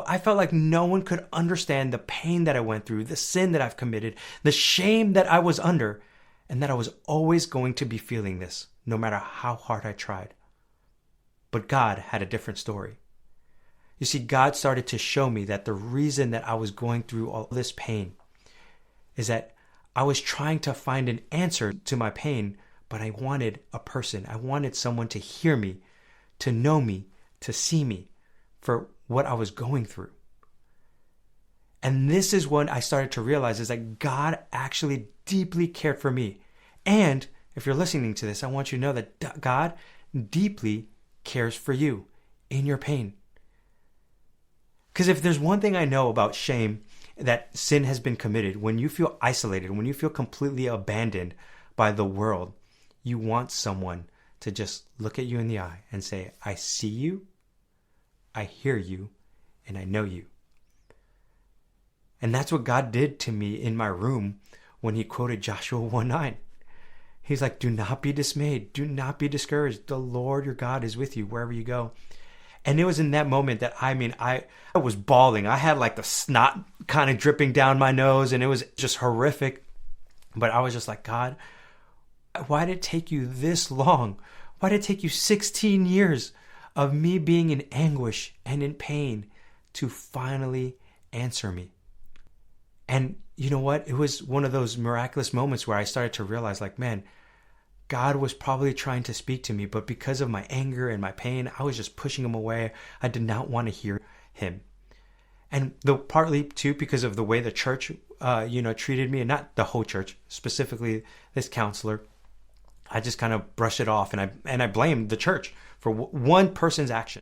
I felt like no one could understand the pain that I went through, the sin that I've committed, the shame that I was under, and that I was always going to be feeling this, no matter how hard I tried. But God had a different story. You see, God started to show me that the reason that I was going through all this pain is that I was trying to find an answer to my pain, but I wanted a person. I wanted someone to hear me, to know me, to see me for what I was going through. And this is what I started to realize, is that God actually deeply cared for me. And if you're listening to this, I want you to know that God deeply cares for you in your pain. Because if there's one thing I know about shame, that sin has been committed, when you feel isolated, when you feel completely abandoned by the world, you want someone to just look at you in the eye and say, I see you, I hear you, and I know you. And that's what God did to me in my room when he quoted Joshua 1:9. He's like, do not be dismayed. Do not be discouraged. The Lord your God is with you wherever you go. And it was in that moment that, I was bawling. I had like the snot kind of dripping down my nose, and it was just horrific. But I was just like, God, why did it take you this long? Why did it take you 16 years of me being in anguish and in pain to finally answer me? And you know what? It was one of those miraculous moments where I started to realize, like, man, God was probably trying to speak to me, but because of my anger and my pain, I was just pushing him away. I did not want to hear him. And partly too because of the way the church, treated me, and not the whole church, specifically this counselor. I just kind of brushed it off, and I blamed the church for one person's action.